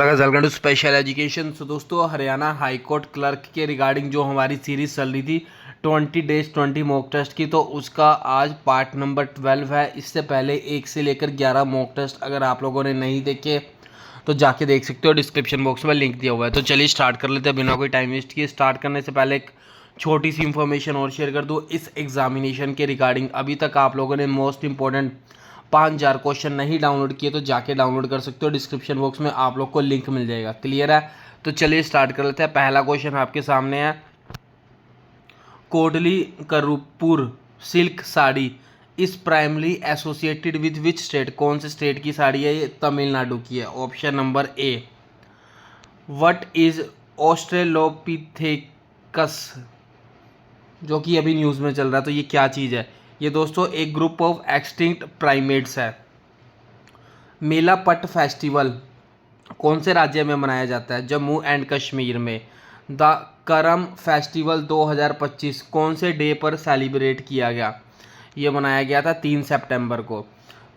Welcome to special education. So दोस्तों, Haryana high court clerk के regarding जो हमारी सीरीज चल रही थी 20 डेज 20 मॉक टेस्ट की, तो उसका आज पार्ट नंबर 12 है। इससे पहले 1 से लेकर 11 मॉक टेस्ट अगर आप लोगों ने नहीं देखे तो जाके देख सकते हो, डिस्क्रिप्शन बॉक्स में लिंक दिया हुआ है। तो चलिए स्टार्ट कर लेते हैं बिना कोई टाइम वेस्ट किए। स्टार्ट करने से पहले एक छोटी सी इन्फॉर्मेशन और शेयर कर दूँ इस एग्जामिनेशन के रिगार्डिंग। अभी तक आप लोगों ने मोस्ट इंपॉर्टेंट 5000 क्वेश्चन नहीं डाउनलोड किए तो जाके डाउनलोड कर सकते हो, डिस्क्रिप्शन बॉक्स में आप लोग को लिंक मिल जाएगा। क्लियर है? तो चलिए स्टार्ट कर लेते हैं। पहला क्वेश्चन आपके सामने है, कोटली करूपुर सिल्क साड़ी इस primary associated with which state? कौन से स्टेट की साड़ी है ये? तमिलनाडु की है। Option number A. What is Australopithecus, जो कि अभी न्यूज़ में चल रहा है, तो ये क्या चीज़ है? ये दोस्तों एक ग्रुप ऑफ एक्सटिंक्ट प्राइमेट्स है। मेला पट फेस्टिवल कौन से राज्य में मनाया जाता है? जम्मू एंड कश्मीर में। द करम फेस्टिवल 2025 कौन से डे पर सेलिब्रेट किया गया? ये मनाया गया था 3 सितंबर को।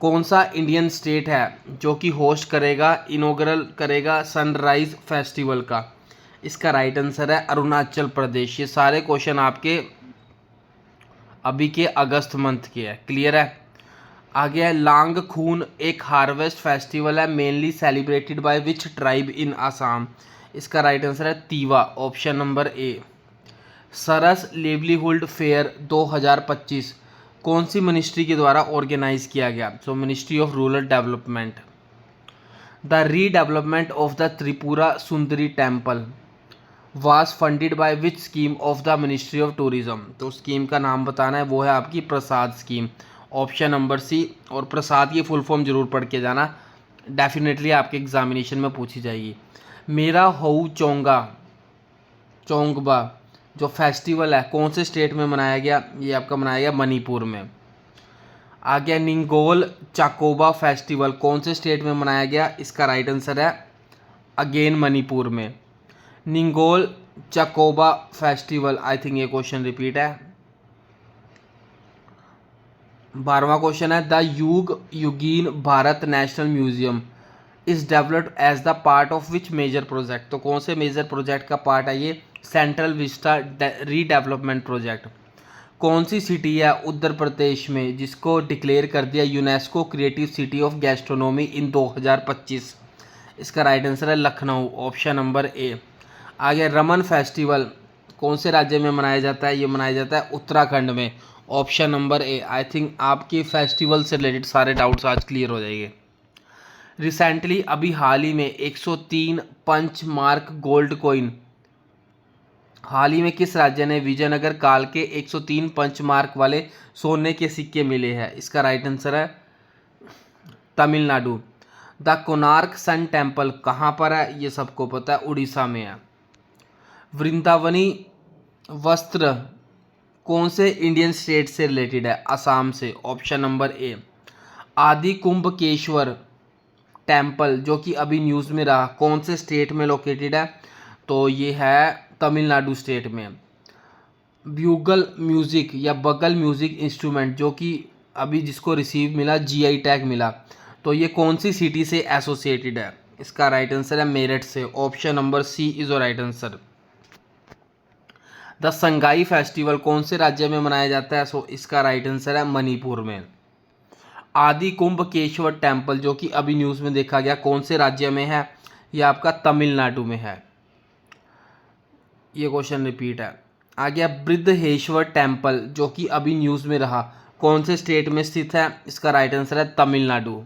कौन सा इंडियन स्टेट है जो कि होस्ट करेगा, इनॉग्रल करेगा सनराइज फेस्टिवल का? इसका राइट आंसर है अरुणाचल प्रदेश। ये सारे क्वेश्चन आपके अभी के अगस्त मंथ के है। क्लियर है? आगे है, लांग खून एक हार्वेस्ट फेस्टिवल है mainly celebrated by which tribe in Assam? इसका राइट आंसर है Tiwa. Option number A. Saras livelihood fair 2025 कौन सी मिनिस्ट्री के द्वारा ऑर्गेनाइज किया गया? So ministry of rural development. The redevelopment of the Tripura Sundari temple was funded by which scheme of the ministry of tourism? तो scheme का नाम बताना है, वो है आपकी प्रसाद स्कीम। ऑप्शन नंबर सी। और प्रसाद की फुल फॉर्म जरूर पढ़ के जाना, डेफिनेटली आपके एग्जामिनेशन में पूछी जाएगी। मेरा होऊ चोंगा चोंगबा जो फेस्टिवल है कौन से स्टेट में मनाया गया? ये आपका मनाया गया मणिपुर में। आगे निंगोल चाकोबा फेस्टिवल कौन से स्टेट में मनाया गया? इसका राइट आंसर है अगेन मणिपुर में। Ningol Chakouba festival, I think ये क्वेश्चन रिपीट है। 12वां क्वेश्चन है, the Yugeen Bharat national museum is developed as the part of which major project? तो कौन से मेजर प्रोजेक्ट का पार्ट है ये? Central Vista redevelopment project. कौन सी सिटी है उत्तर प्रदेश में जिसको डिक्लेयर कर दिया UNESCO creative city of gastronomy in 2025? इसका राइट आंसर है लखनऊ। ऑप्शन नंबर ए। आगे रमन फेस्टिवल कौन से राज्य में मनाया जाता है? ये मनाया जाता है उत्तराखंड में। Option number A. I think आपके फेस्टिवल से रिलेटेड सारे डाउट्स आज क्लियर हो जाएंगे। रिसेंटली अभी हाल ही में 103 पंच मार्क गोल्ड कॉइन हाल ही में किस राज्य ने विजयनगर काल के 103 पंच मार्क वाले सोने के सिक्के मिले हैं? इसका राइट आंसर है Tamil Nadu. The Konark sun temple कहाँ पर है? ये सबको पता है, उड़ीसा में है। वृंदावनी वस्त्र कौन से इंडियन स्टेट से रिलेटेड है? असम से। ऑप्शन नंबर ए। आदि कुंभकेश्वर टेम्पल जो कि अभी न्यूज़ में रहा कौन से स्टेट में लोकेटेड है? तो ये है तमिलनाडु स्टेट में। ब्यूगल म्यूज़िक या बगल म्यूज़िक इंस्ट्रूमेंट जो कि अभी जिसको रिसीव मिला जीआई टैग मिला, तो ये कौन सी सिटी से एसोसिएटेड है? इसका राइट आंसर है मेरठ से। Option number C is the right answer. The Sangai festival कौन से राज्य में मनाया जाता है? सो इसका राइट आंसर है मणिपुर में। आदि कुंभकेश्वर टेम्पल जो कि अभी न्यूज़ में देखा गया कौन से राज्य में है? यह आपका तमिलनाडु में है। ये क्वेश्चन रिपीट है। आ गया बृद्धेश्वर टेम्पल जो कि अभी न्यूज़ में रहा कौन से स्टेट में स्थित है? इसका राइट आंसर है तमिलनाडु।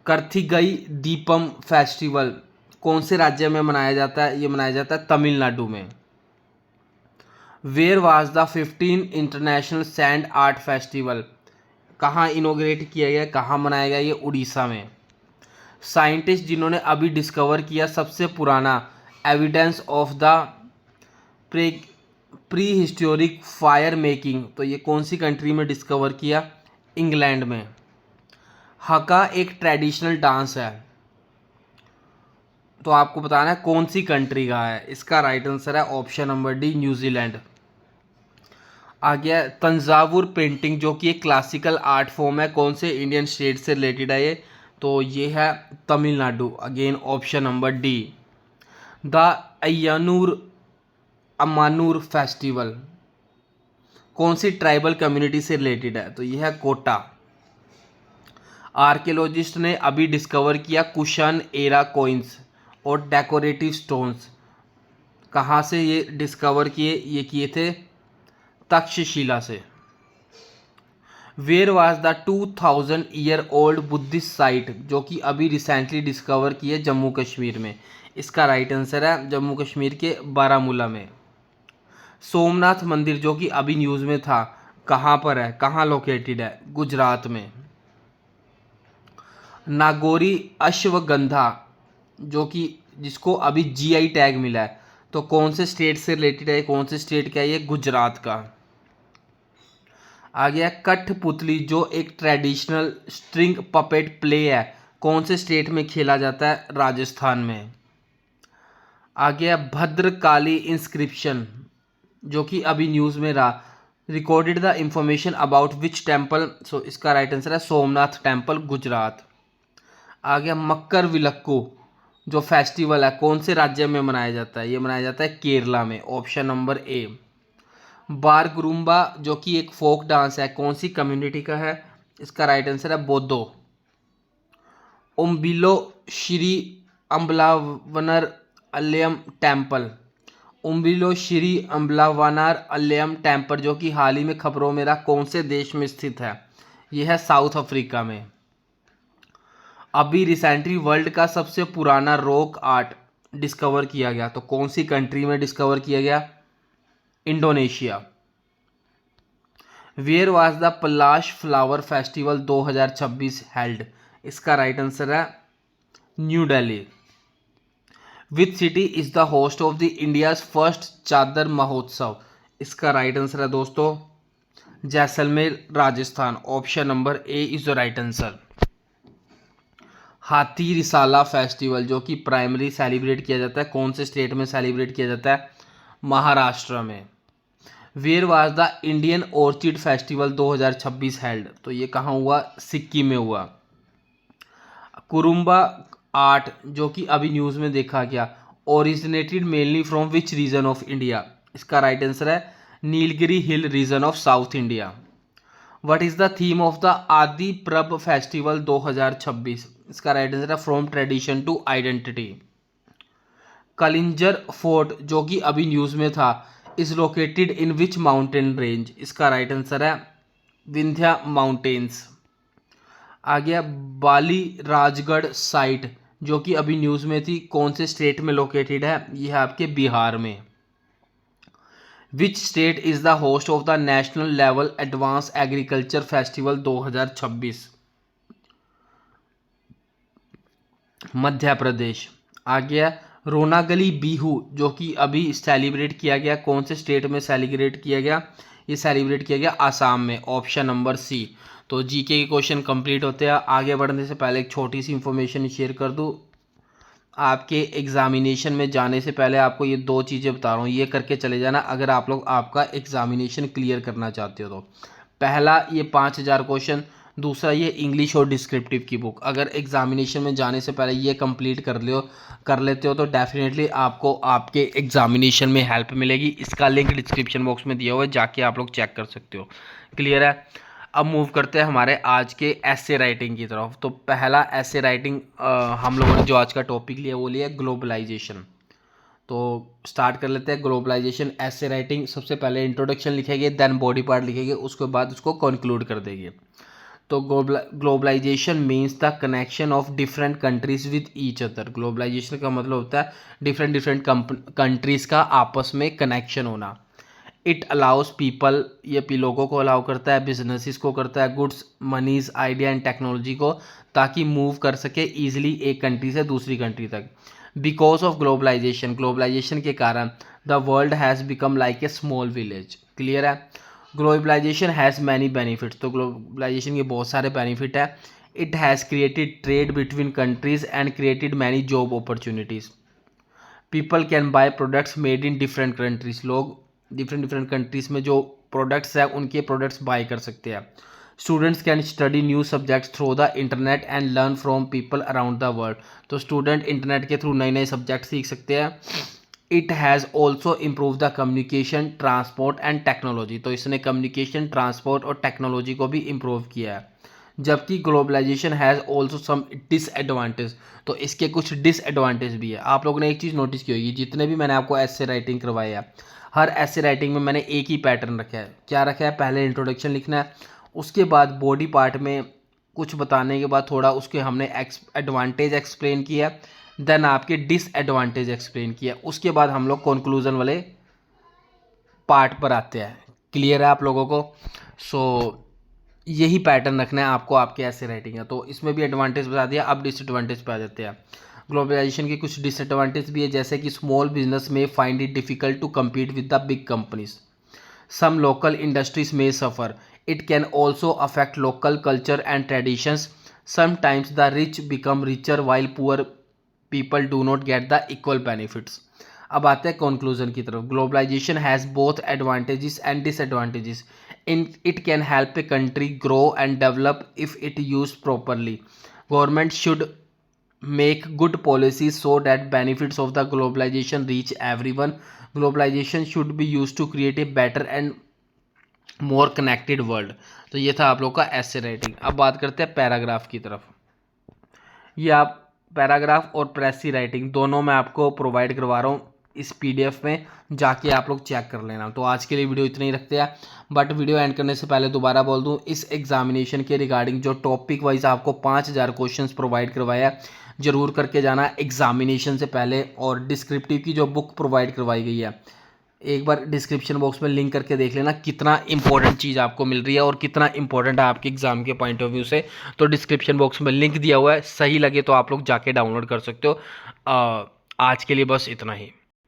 कार्तिकई दीपम फेस्टिवल कौन से राज्य में मनाया जाता है? ये मनाया जाता है तमिलनाडु में। Where was the 15 international sand art festival कहाँ इनोग्रेट किया गया, कहाँ मनाया गया? ये उड़ीसा में। साइंटिस्ट जिन्होंने अभी डिस्कवर किया सबसे पुराना evidence of the pre historic fire making, तो ये कौन सी कंट्री में डिस्कवर किया? इंग्लैंड में। हका एक ट्रेडिशनल डांस है, तो आपको बताना है कौन सी कंट्री का है। इसका राइट आंसर है ऑप्शन नंबर डी न्यूजीलैंड। आ गया तंजावुर पेंटिंग जो कि एक क्लासिकल आर्ट फॉर्म है कौन से इंडियन स्टेट से रिलेटेड है ये? तो ये है Tamil Nadu. Again option number D. The अय्यानूर अमानूर festival कौन सी ट्राइबल कम्युनिटी से रिलेटेड है? तो यह है कोटा। आर्कियोलॉजिस्ट ने अभी डिस्कवर किया कुशन एरा कॉइन्स और डेकोरेटिव स्टोन्स। कहाँ से ये डिस्कवर किए? ये किए थे तक्षशिला से। Where was the 2000 year old Buddhist site जो कि अभी रिसेंटली डिस्कवर की है जम्मू कश्मीर में? इसका राइट आंसर है जम्मू कश्मीर के बारामूला में। सोमनाथ मंदिर जो कि अभी न्यूज़ में था, कहाँ पर है, कहाँ लोकेटेड है? गुजरात में। नागौरी अश्वगंधा जो कि जिसको अभी जीआई टैग मिला है, तो कौन से स्टेट से रिलेटेड है? कौन से स्टेट का है? ये गुजरात का। आ गया कठपुतली जो एक ट्रेडिशनल स्ट्रिंग पपेट प्ले है, कौन से स्टेट में खेला जाता है? राजस्थान में। आ गया भद्रकाली इंस्क्रिप्शन जो कि अभी न्यूज़ में रहा, recorded the information about which temple? So इसका राइट आंसर है सोमनाथ टेम्पल, गुजरात। आ गया मकर विलक्कू जो फेस्टिवल है, कौन से राज्य में मनाया जाता है? ये मनाया जाता है केरला में। ऑप्शन नंबर ए। बारगुरुम्बा जो कि एक फोक डांस है, कौन सी कम्युनिटी का है? इसका राइट आंसर है बोडो। उम्बिलो श्री अम्बलावनर अल्यम टेम्पल, उम्बिलो श्री अम्बलावनार अल्यम टेम्पल जो कि हाल ही में खबरों में रहा, कौन से देश में स्थित है? यह है साउथ अफ्रीका में। अभी रिसेंटली वर्ल्ड का सबसे पुराना रॉक आर्ट डिस्कवर किया गया, तो कौन सी कंट्री में डिस्कवर किया गया? Indonesia. Where was the palash flower festival 2026 held? इसका राइट आंसर है new Delhi. Which city is the host of the India's first Chadar Mahotsav? इसका राइट आंसर है दोस्तों Jaisalmer, Rajasthan. Option number A is the right answer. Hathi Risala festival जो कि प्राइमरी सेलिब्रेट किया जाता है, कौन से स्टेट में सेलिब्रेट किया जाता है? महाराष्ट्र में। Where was the Indian orchid festival 2026 held? तो ये कहाँ हुआ? सिक्किम में हुआ। कुरुम्बा आर्ट जो कि अभी न्यूज़ में देखा गया, originated mainly from which region of India? इसका राइट आंसर है Nilgiri hill region of south India. What is the theme of the Adi Parab festival 2026? इसका राइट आंसर है from tradition to identity. Kalinjar fort जो कि अभी न्यूज़ में था, is located in which mountain range? इसका राइट आंसर है विंध्या माउंटेन्स। आ गया बाली राजगढ़ साइट जो कि अभी न्यूज़ में थी, कौन से स्टेट में लोकेटेड है? यह है आपके बिहार में। Which state is the host of the national level advance agriculture festival 2026? Madhya Pradesh. आ गया रोनागली बिहू जो कि अभी सेलिब्रेट किया गया, कौन से स्टेट में सेलिब्रेट किया गया? ये सेलिब्रेट किया गया आसाम में। Option number C. तो जीके के क्वेश्चन कंप्लीट होते हैं। आगे बढ़ने से पहले एक छोटी सी इंफॉर्मेशन शेयर कर दूँ। आपके एग्जामिनेशन में जाने से पहले आपको ये दो चीज़ें बता रहा हूँ, ये करके चले जाना अगर आप लोग आपका एग्जामिनेशन क्लियर करना चाहते हो तो। पहला ये 5000 क्वेश्चन, दूसरा ये इंग्लिश और डिस्क्रिप्टिव की बुक। अगर एग्जामिनेशन में जाने से पहले ये कंप्लीट कर लेते हो तो डेफिनेटली आपको आपके एग्जामिनेशन में हेल्प मिलेगी। इसका लिंक डिस्क्रिप्शन बॉक्स में दिया हुआ है, जाके आप लोग चेक कर सकते हो। क्लियर है? अब मूव करते हैं हमारे आज के ऐसे राइटिंग की तरफ। तो पहला ऐसे राइटिंग हम लोगों ने जो आज का टॉपिक लिया वो लिया ग्लोबलाइजेशन। तो स्टार्ट कर लेते हैं ग्लोबलाइजेशन ऐसे राइटिंग। सबसे पहले इंट्रोडक्शन लिखेंगे, देन बॉडी पार्ट लिखेंगे, उसके बाद उसको कंक्लूड कर देंगे। तो globalization means the connection of different countries with each other. Globalization का मतलब होता है डिफरेंट कंट्रीज़ का आपस में कनेक्शन होना। इट अलाउस पीपल, ये लोगों को अलाउ करता है, बिजनेसिस को करता है, गुड्स, मनीज, आइडिया एंड टेक्नोलॉजी को, ताकि मूव कर सके ईजिली एक कंट्री से दूसरी कंट्री तक। बिकॉज ऑफ ग्लोबलाइजेशन के कारण the world has become like a small village. Clear है? Globalisation has many benefits. तो ग्लोबलाइजेशन के बहुत सारे बेनिफिट है। It has created trade between countries and created many job opportunities. People can buy products made in different countries. लोग different countries में जो products है उनके प्रोडक्ट्स बाय कर सकते हैं। Students can study new subjects through the internet and learn from people around the world. तो student internet के थ्रू नए नए सब्जेक्ट सीख सकते हैं। It has also improve the communication transport and technology. तो इसने कम्युनिकेशन ट्रांसपोर्ट और टेक्नोलॉजी को भी इम्प्रूव किया है। जबकि globalization has also some disadvantage. तो इसके कुछ डिसएडवांटेज भी है। आप लोगों ने एक चीज़ नोटिस की होगी, जितने भी मैंने आपको ऐसे राइटिंग करवाया है, हर ऐसे राइटिंग में मैंने एक ही पैटर्न रखा है। क्या रखा है? पहले इंट्रोडक्शन लिखना है, उसके बाद बॉडी पार्ट में कुछ बताने के बाद थोड़ा उसके हमने एडवांटेज एक्सप्लेन किया, देन आपके डिसएडवांटेज एक्सप्लेन किया, उसके बाद हम लोग कंक्लूजन वाले पार्ट पर आते हैं। क्लियर है आप लोगों को? यही पैटर्न रखना है आपको आपके ऐसे राइटिंग है। तो इसमें भी एडवांटेज बता दिया, अब डिसएडवांटेज पे आ जाते हैं। ग्लोबलाइजेशन के कुछ डिसएडवांटेज भी है, जैसे कि स्मॉल बिजनेस में find it difficult to compete with the big companies. Some local industries में suffer. It can also affect local culture and traditions. Sometimes the rich become richer while poor people do not get the equal benefits. अब आते हैं conclusion की तरफ। Globalisation has both advantages and disadvantages. It can help a country grow and develop if it used properly. Government should make good policies so that benefits of the globalization reach everyone. Globalization should be used to create a better and more connected world. तो ये था आप लोग का ऐसे writing. अब बात करते हैं पैराग्राफ की तरफ। ये आप पैराग्राफ और प्रेसी राइटिंग दोनों मैं आपको प्रोवाइड करवा रहा हूँ इस पीडीएफ में, जाके आप लोग चेक कर लेना। तो आज के लिए वीडियो इतना ही रखते हैं, बट वीडियो एंड करने से पहले दोबारा बोल दूं, इस एग्जामिनेशन के रिगार्डिंग जो टॉपिक वाइज आपको 5000 क्वेश्चंस प्रोवाइड करवाया, जरूर करके जाना एग्जामिनेशन से पहले। और डिस्क्रिप्टिव की जो बुक प्रोवाइड करवाई गई है, एक बार डिस्क्रिप्शन बॉक्स में लिंक करके देख लेना कितना इंपॉर्टेंट चीज़ आपको मिल रही है और कितना इंपॉर्टेंट है आपके एग्जाम के पॉइंट ऑफ व्यू से। तो डिस्क्रिप्शन बॉक्स में लिंक दिया हुआ है, सही लगे तो आप लोग जाके डाउनलोड कर सकते हो। आज के लिए बस इतना ही।